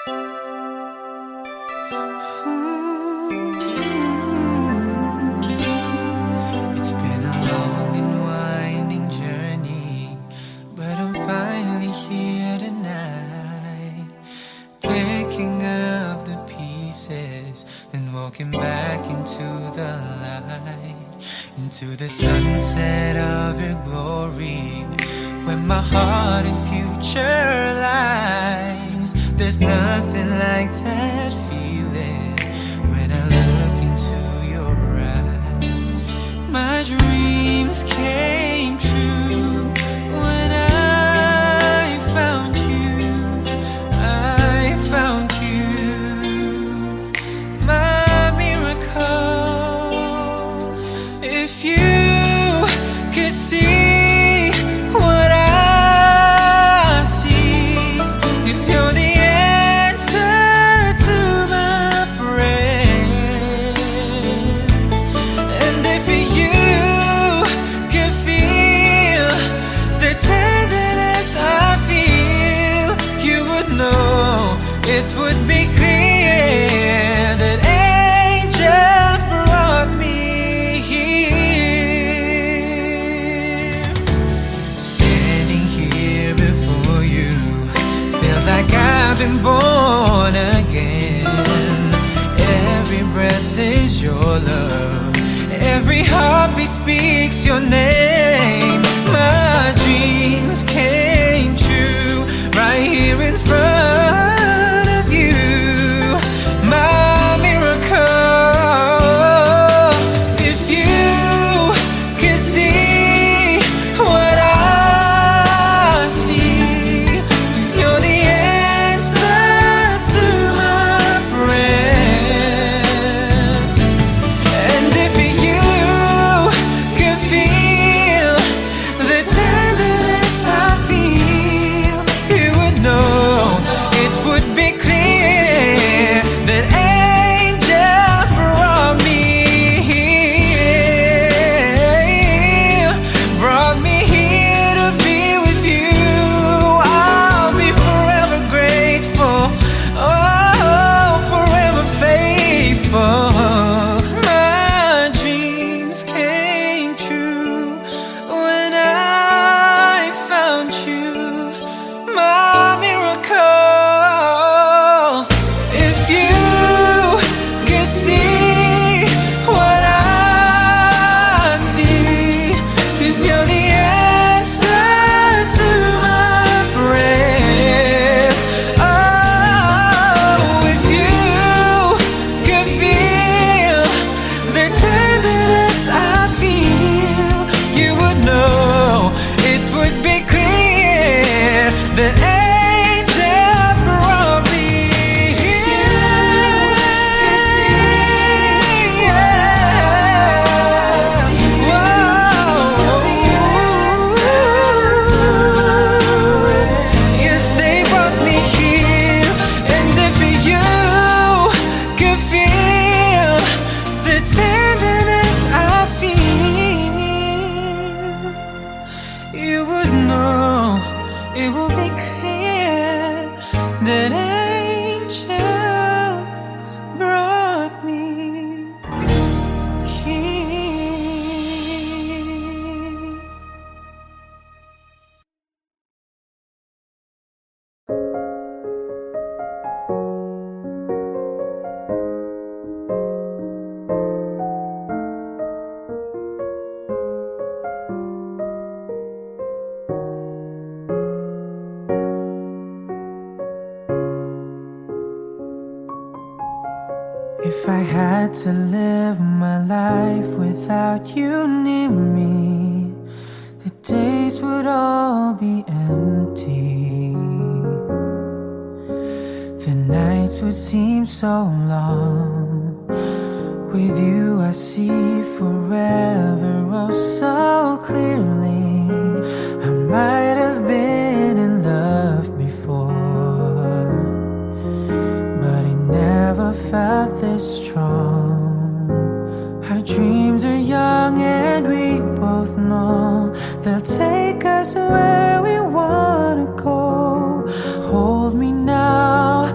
It's been a long and winding journey, but I'm finally here tonight, picking up the pieces and walking back into the light, into the sunset of your glory, where my heart and future lies. There's nothing like that feeling when I look into your eyes. My dreams came true when I found you. I found you, my miracle. If you could see what I see, 'cause you're the answer to my prayers. And if you could feel the tenderness I feel, you would know it would be clear that angels brought me here. Standing here before you feels like I've been born again. Every breath is your love, every heartbeat speaks your name. My dreams came true right here in front of you, my miracle. If you could see what I see, 'cause you're the answer to my prayers. And if you could feel the tenderness I feel, you would know it would be clear that angels brought me here, brought me here to be with you. I'll be forever grateful, oh, forever faithful. My dreams came true when I found you, my miracle. If you could see what I see, 'cause you're the answer to my prayers. Oh, if you could feel the tenderness I feel, you would know it would be clear that angels brought me here. Yes, they brought me here. And if you could feel the tenderness I feel, you would know it will be clear that angels brought me here. If I had to live my life without you near me, the days would all be empty. The nights would seem so long. With you I see forever oh so clearly. I might have been in love before, but I never felt this strong. Our dreams are young and we both know they'll take us where we wanna go. Hold me now,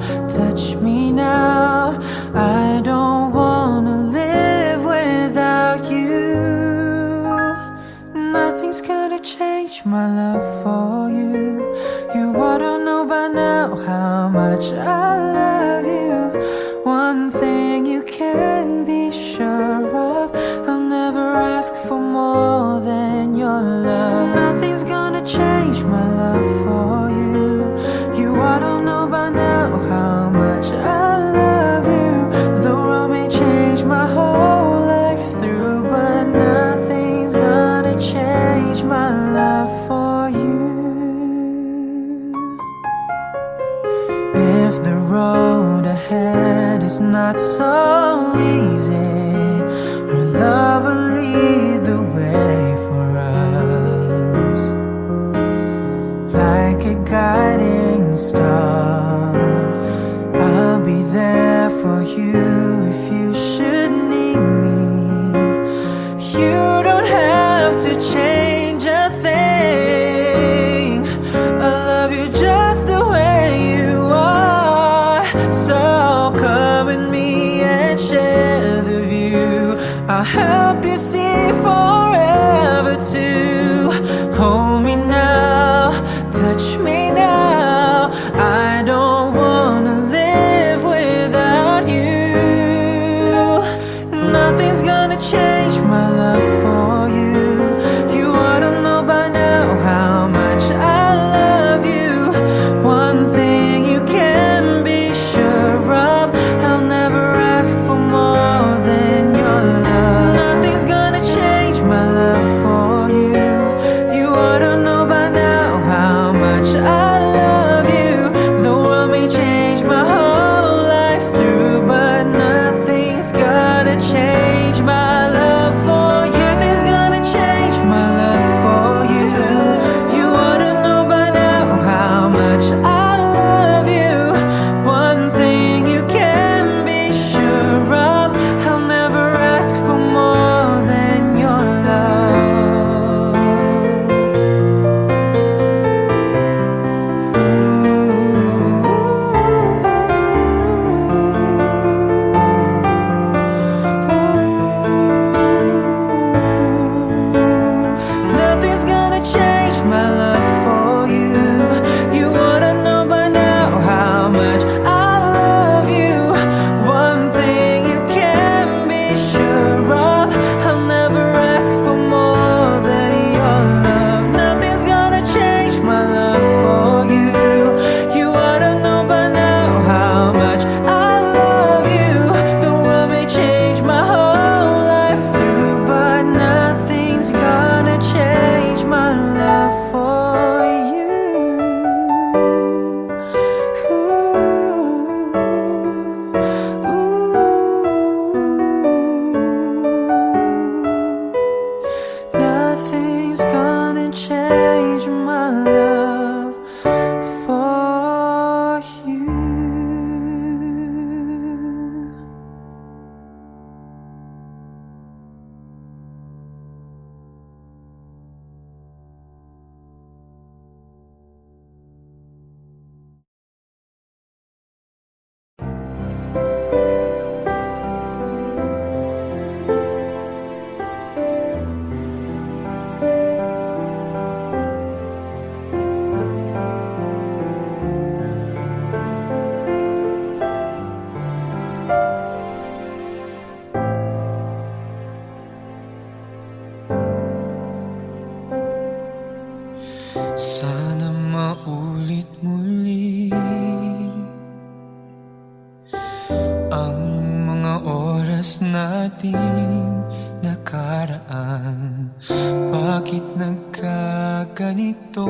by now how much I love you. One thing you can be sure of, I'll never ask for more than your love. Nothing's gonna change my love for you. You ought to know by now how much I love you. The world may change my whole life through, but nothing's gonna change my love for you. If the road ahead is not so easy, her love will lead the way for us, like a guiding star. I'll be there for you if you should need me. You don't have to change a thing. I love you just the way you are. So come with me and share the view. I'll help you see forever too. Hold me now, touch me now. I don't wanna live without you. Nothing's gonna change my love for you. You ought to know by now how much I love you. One thing you can be sure of, I'll never ask for more than your love. Nothing's gonna change my love for you. You ought to know by now how much I love you. The world may change my whole life through, but nothing's gonna change my love for you. Nothing's gonna change my love for you. You ought to know by now how much I love you. One thing you can be sure of, I'll never ask for more than your love. Nothing's gonna change my love for you. You wanna know by now how much I love you. One thing you can be sure of, I'll never ask for more than your love. Nothing's gonna change my love for you. You wanna know by now how much I love you. The world may change my whole life through, but nothing's gonna change my love for you. Nothing's gonna change my love for you. Sana maulit muli ang mga oras nating nakaraan. Bakit nagkaganito?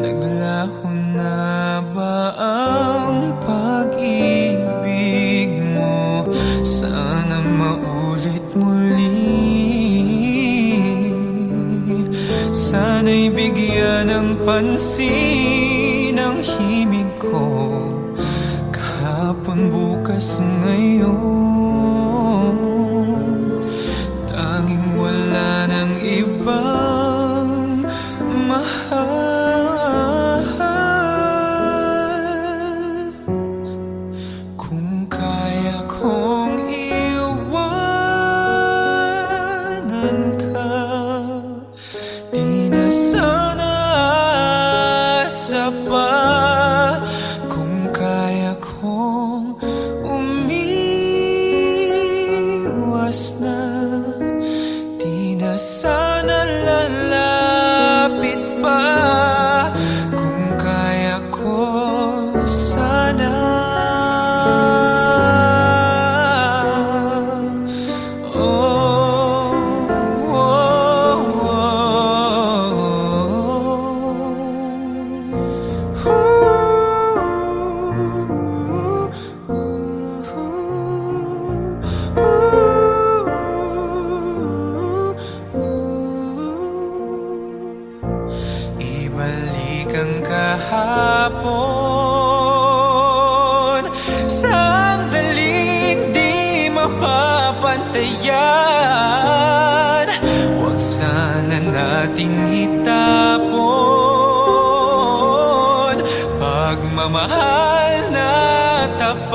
Naglaho na ba ang pag-ibig mo? Sana maulit muli. Sana'y bigyan ng pansin ang himig ko. Kahapon, bukas, ngayon, tanging wala ng ibang mahal. Kung kaya kong iwanan ka, di na sana pa. Kung kaya kong umiwas na, di na sana lalapit pa. Kung kaya ko sana, ibalik ang kahapon, sandaling di mapapantayan. Huwag sana nating itapon pagmamahal na tapat.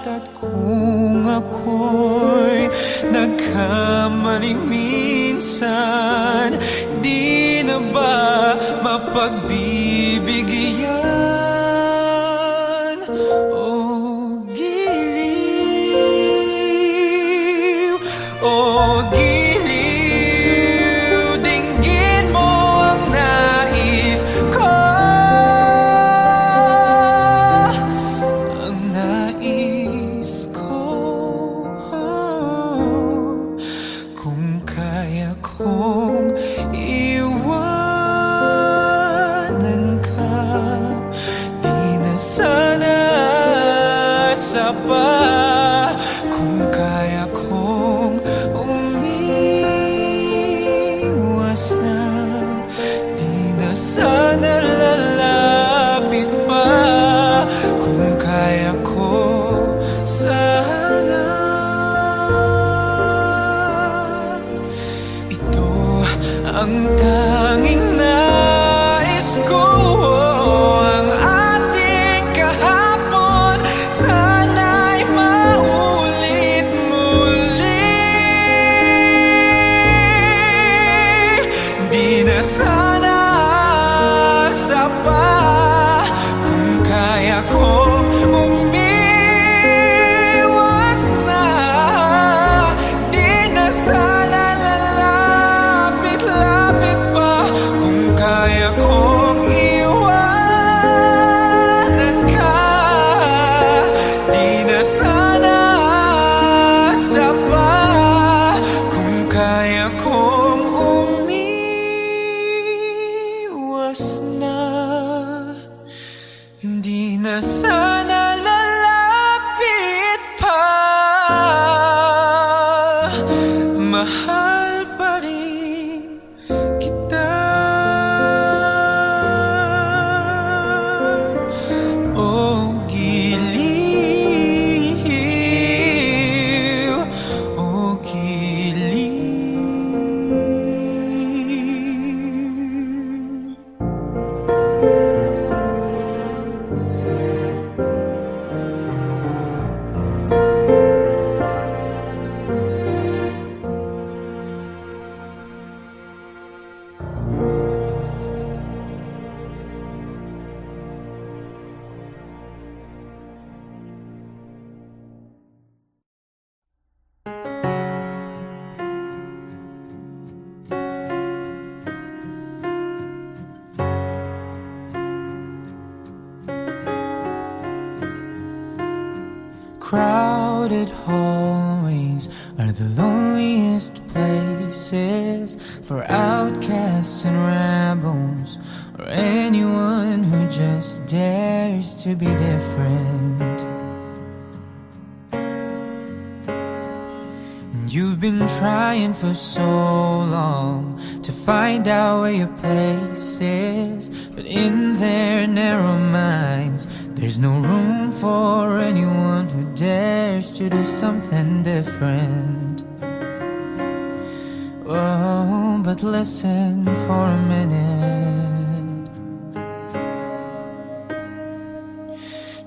At kung ako'y nagkamali minsan, di na ba mapagbibigyan? O giliw, o giliw, dinggin mo ang nais ko. Ang nais ko, kung kaya kong iwanan ka, di na sana sapa. Kung kaya kong umiwas na, di na sana lalapit pa. Kung kaya ko sana, ito ang tanging nais ko. Ang ating kahapon sana'y maulit muli. Di na sana sapa. Kung kaya kong umiwas na, di na sana lalapit-lapit pa. Kung kaya kong iwanan ka, di na sana sapa. Kung kaya kong umiwas na, di na sana lalapit pa. Mahal pa rin kita. O giliw, o giliw. Crowded hallways are the loneliest places for outcasts and rebels, or anyone who just dares to be different. You've been trying for so long to find out where your place is, but in their narrow minds there's no room for anyone who dares to do something different. Oh, but listen for a minute.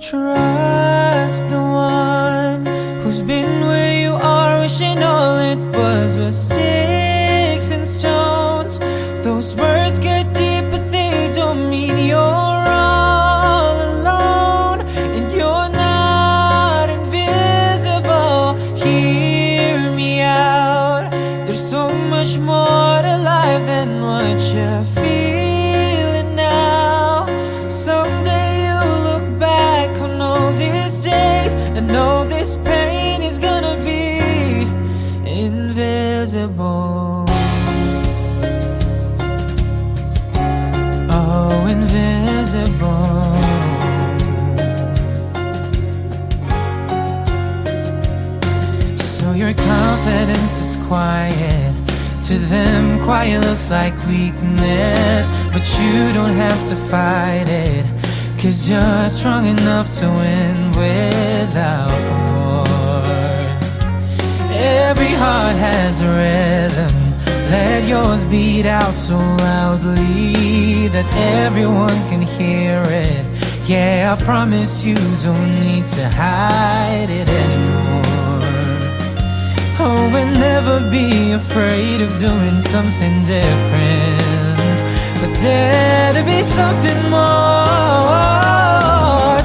Trust the one who's been where you are, wishing all it was sticks and stones. Those words get deep, but they don't mean you're all alone, and you're not invisible. Hear me out. There's so much more to life than what you're feeling now. Someday you'll look back on all these days and know this pain is gonna be invisible. Oh, invisible. So your confidence is quiet. To them, quiet looks like weakness, but you don't have to fight it, 'cause you're strong enough to win without war. Every heart has a rhythm. Let yours beat out so loudly that everyone can hear it. Yeah, I promise you don't need to hide it anymore. Oh, and never be afraid of doing something different, but dare to be something more.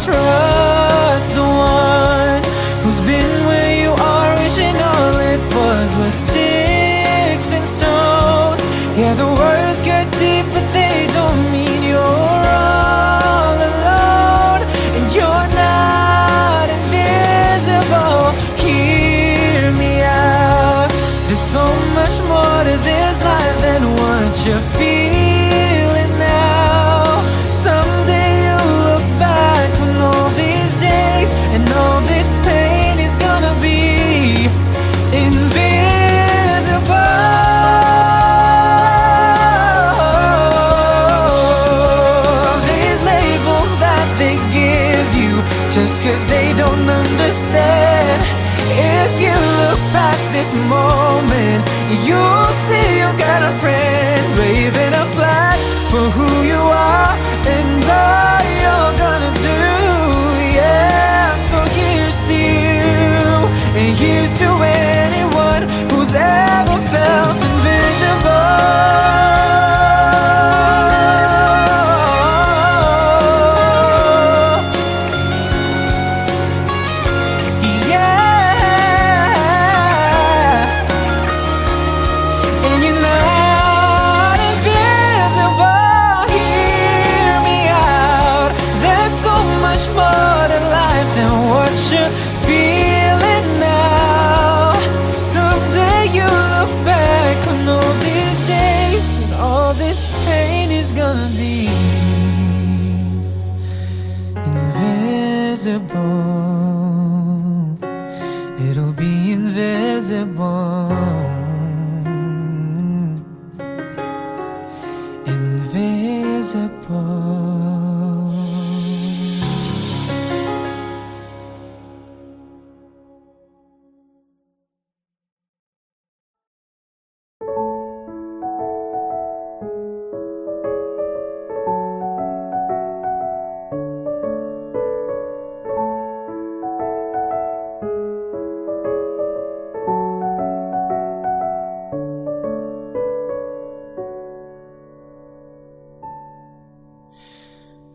Trust the one who's been where you are, wishing all it was sticks and stones. Yeah, the words get deep, but they don't mean you're all alone, and you're not invisible. Hear me out. There's so much more to this life than what you're feeling now. Someday you'll look back on all these days and all this pain is gonna be invisible. These labels that they give you just 'cause they don't understand. If you look past this moment, you'll see you got a friend waving a flag for who you are and all you're gonna do. Yeah, so here's to you, and here's to anyone who's ever felt invisible. You're feeling now. Someday you look back on all these days and all this pain is gonna be invisible. It'll be invisible. Invisible.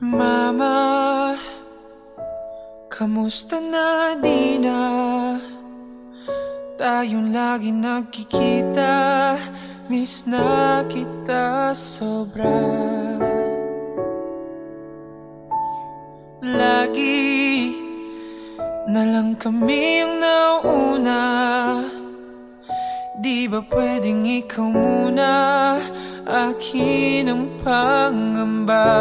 Mama, kamusta na di na tayong lagi nagkikita? Miss na kita sobra. Lagi na lang kami ang nauna. Di ba pwedeng ikaw muna? Akin ang pangamba.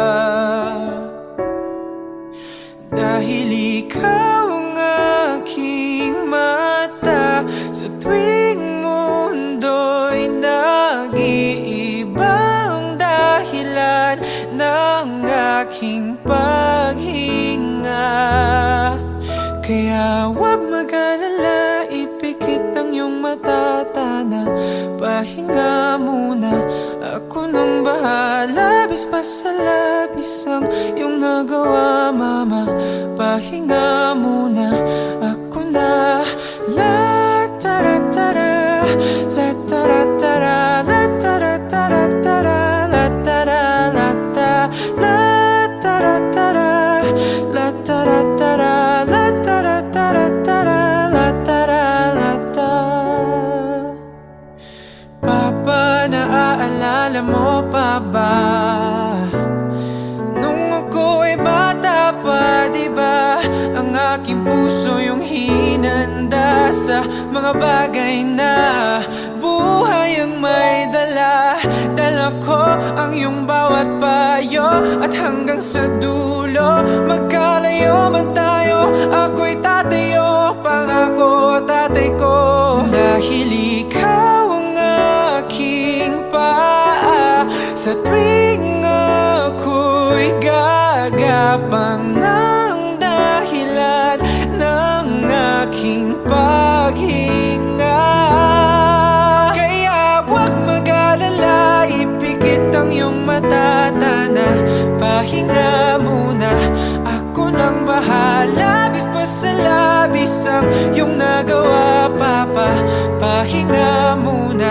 Dahil ikaw ang aking mata sa tuwing mundo'y nag-iiba ang dahilan ng aking paghinga. Kaya huwag mag-alala, ipikit ang iyong matatana. Pahinga muna, ako nang bahala. Labis pa sa labis ang iyong nagawa, mama. Pahinga muna, ako na. La tara tara, la tara tara, la tara tara tara, la tara la ta, la isinanda sa mga bagay na buhay ang may dala. Dala ko ang iyong bawat payo, at hanggang sa dulo magkalayo man tayo, ako'y tatayo, pangako tatay ko. Dahil ikaw ang aking paa sa tuwing ako'y gagapang ng dahilan ng aking paghinga. Kaya huwag mag-alala, ipikit ang iyong mata, tana, pahinga muna, ako nang bahala. Labis pa sa labis ang iyong nagawa, papa, pahinga muna,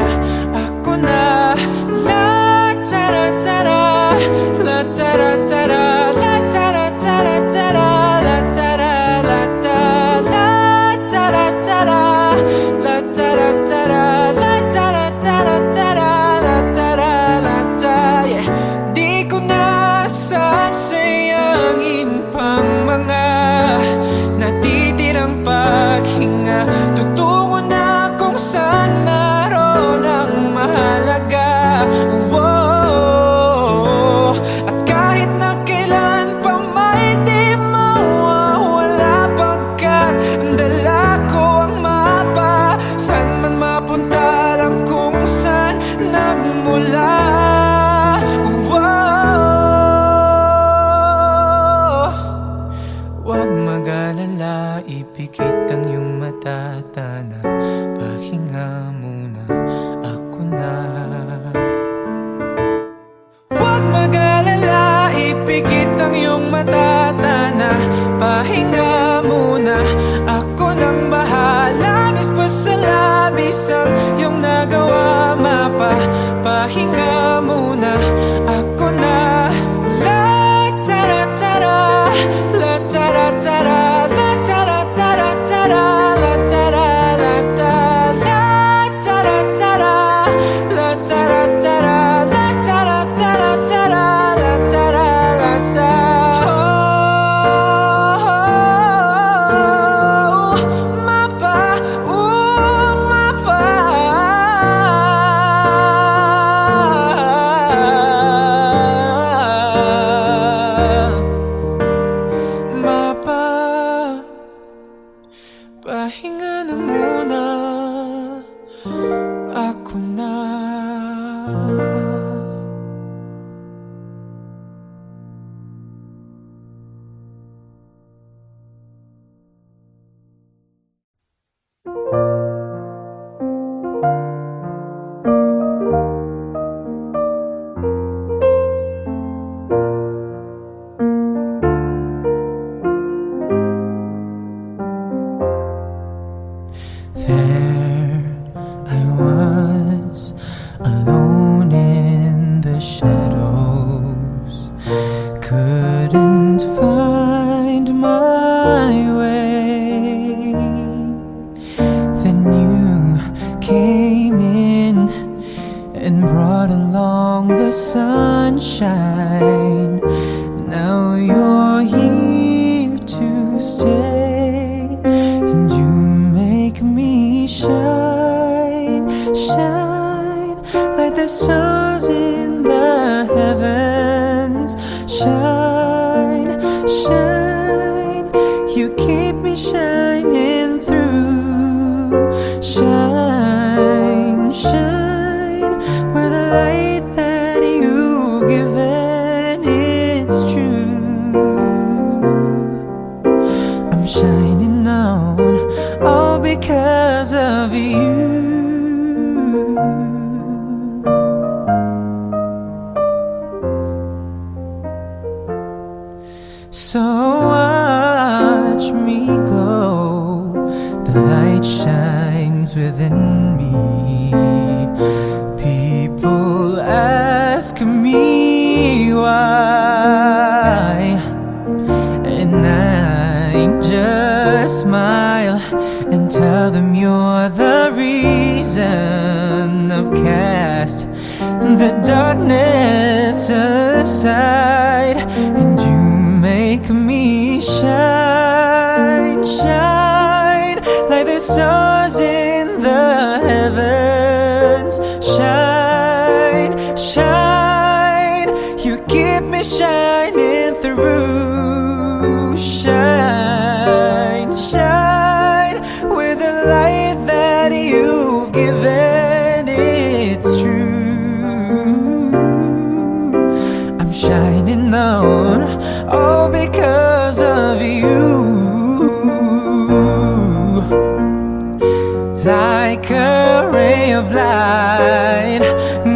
ako na. La tara tara, la tara tara, la tara tara tara, la tara la ta, la tara tara, la tara tara, la tara tara tara, la tara la ta. Yeah. Di ko na sasayangin pang mga natitirang paghinga. Tutungo na kung saan naroon ang mahalaga. Whoa. At kahit na kailan pa may di mawawala, pagkat dala ko ang mapa. Saan man mapunta, alam kung saan nagmula. Huwag mag-alala, ipikit ang iyong mata, tana, pahinga muna, ako na. Huwag mag-alala, ipikit ang iyong mata, tana, pahinga muna, ako nang bahala. Labis pa sa labis ang iyong nagawa, mapa, pahinga muna, ako na. La tara tara, la tara tara, la tara tara tara, la tara la ta, la tara tara, la tara tara, la tara tara tara, la tara la ta. Oh, mapa, mapa. Mapa, pahinga na muna, ako na. There I was, alone in the shadows, couldn't find my way. Then you came in and brought along the sunshine. Now you're here to stay, and you make me shine, shine like the stars in the heavens. Shine, shine, you keep me shining through. Shine, shine, with the light that you've given, it's true. I'm shining on, all because of you. So watch me glow, the light shines within me. People ask me why, and I just smile and tell them you're the reason. I've cast the darkness aside, and you make me shine, shine stars in the heavens shine, shine. You keep me shining through. Shine, shine with the light that you've given. It's true. I'm shining on, all because of you. Like a ray of light,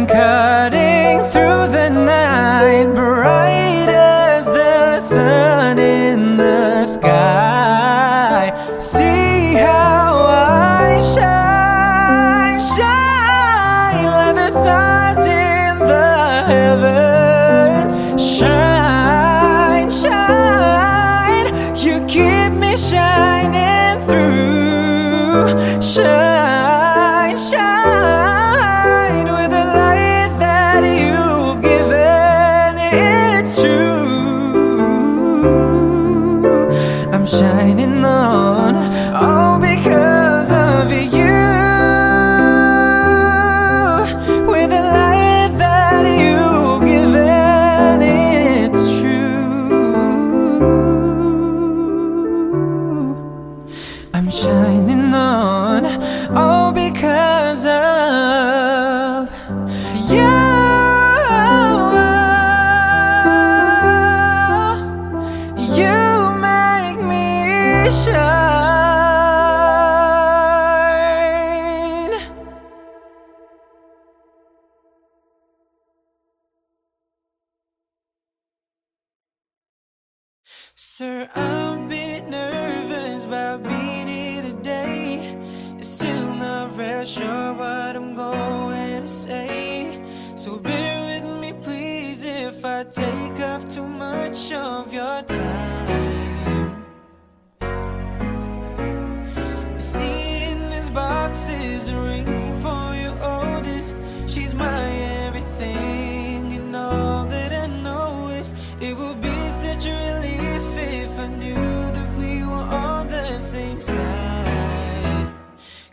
cutting through the night, bright as the sun in the sky. See how I shine, shine like the stars in the heavens. Shine, shine, you keep me shining through. Shine, shine with the light that you've given. It's true. I'm shining on, all because of you. With the light that you've given. It's true. I'm shining on, all because of you. You make me shine. Sir, I'm a bit nervous about being here today. Still not real sure what I'm going to say. So bear with me please if I take up too much of your time. See, in this box is a ring for your oldest. She's my everything, and all that I know is it would be such a relief if I knew that we were on the same side.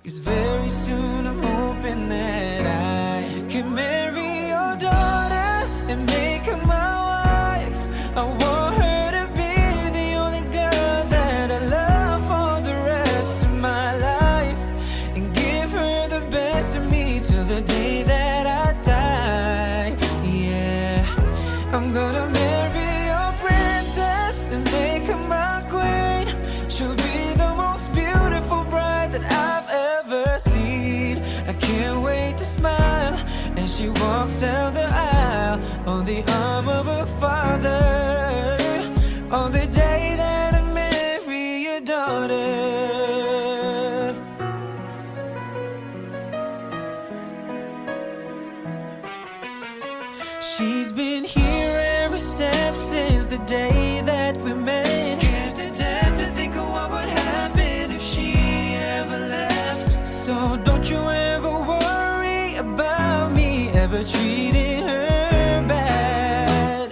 'Cause very soon I'm hoping that I can marry your daughter and make her my wife. I want her to be the only girl that I love for the rest of my life, and give her the best of me till the day that I die. Yeah, I'm gonna marry your princess and make her my queen. She'll be the most beautiful bride that I've ever seen. I can't wait to smile as she walks down the aisle on the arm of her father, on the day that I marry your daughter. She's been here every step since the day that we met. Scared to death to think of what would happen if she ever left. So don't you ever worry about me ever treating her bad.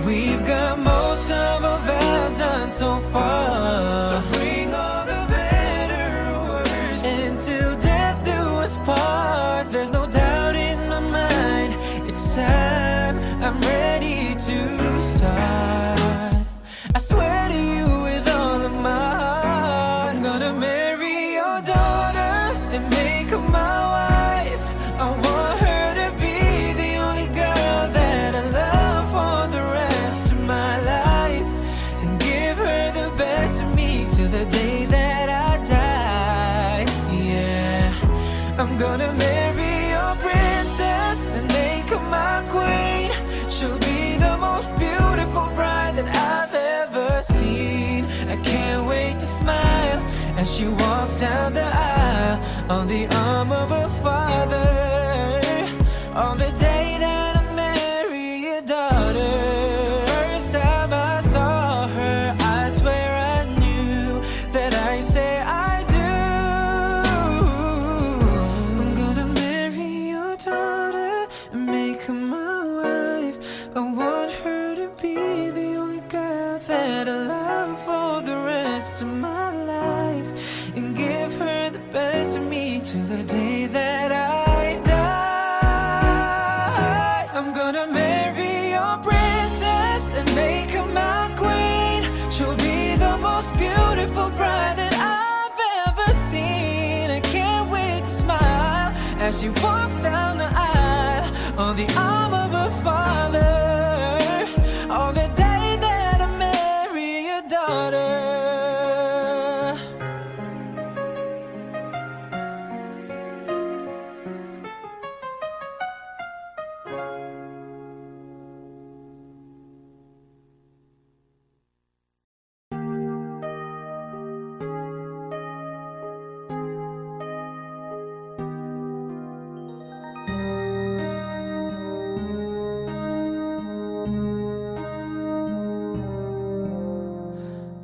We've got most of our vows done so far, so bring all the better or worse. Until death do us part, there's no doubt in my mind. It's time, I'm ready to start. I swear to you with all of my heart, I'm gonna marry your daughter and make her my wife. I want her to be the only girl that I love for the rest of my life, and give her the best of me till the day that I die. Yeah, I'm gonna marry your princess and make her my queen. She'll be the most beautiful bride that I've ever seen. I can't wait to smile as she walks down the aisle on the arm of her father, on the day that I marry your daughter. First time I saw her, I swear I knew that I say I do. I'm gonna marry your daughter and make her my wife. I want her to be the only girl that I love for the rest of my life, your princess and make her my queen. She'll be the most beautiful bride that I've ever seen. I can't wait to smile as she walks down the aisle on the arm of her father, on the day that I marry your daughter.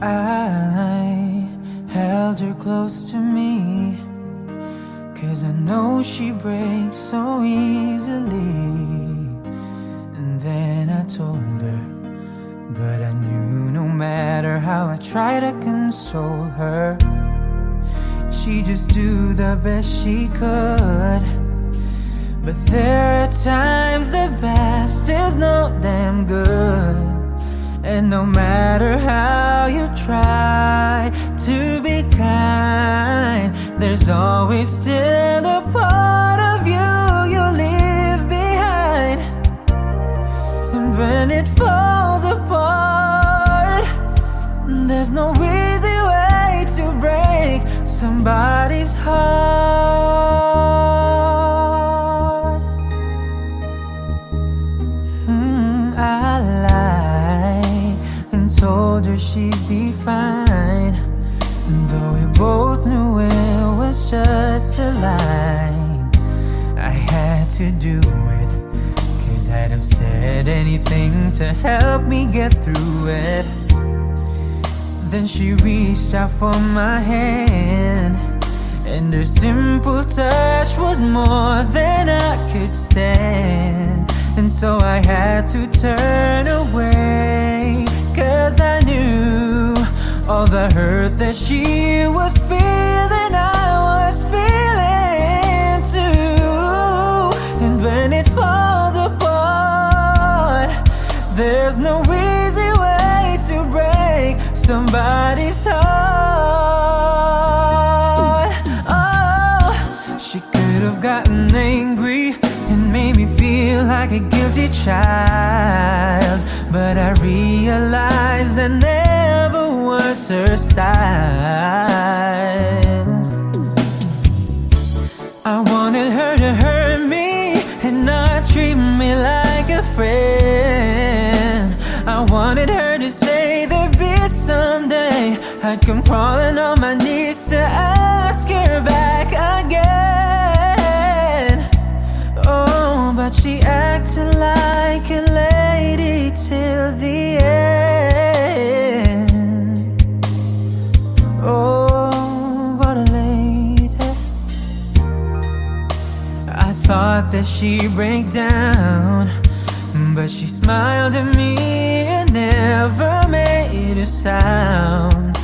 I held her close to me, 'cause I know she breaks so easily. And then I told her, but I knew no matter how I tried to console her, she'd just do the best she could. But there are times the best is not damn good. And no matter how you try to be kind, there's always still a part of you you leave behind. And when it falls apart, there's no easy way to break somebody's heart. I lied and told her she'd be fine, though we both knew it was just a lie. I had to do it, 'cause I'd have said anything to help me get through it. Then she reached out for my hand, and her simple touch was more than I could stand. And so I had to turn away, 'cause I knew all the hurt that she was feeling, I was feeling too. And when it falls apart, there's no easy way to break somebody's heart. Oh, she could have gotten angry and made me feel like a guilty child, but I realized that never was her style. I wanted her to hurt me and not treat me like a friend. I wanted her to say there'd be someday I'd come crawling on my knees to ask her back again. Oh, but she acted like a lady till the end. Oh, what a lady. I thought that she'd break down, but she smiled at me and never made a sound.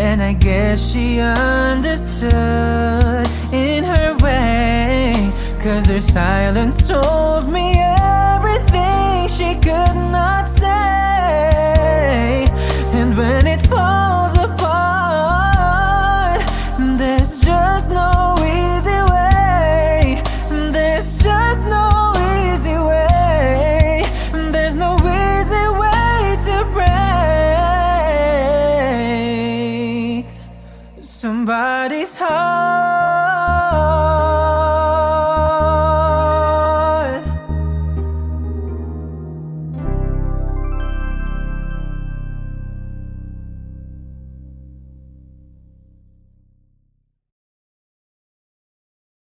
And I guess she understood in her way, 'cause her silence told me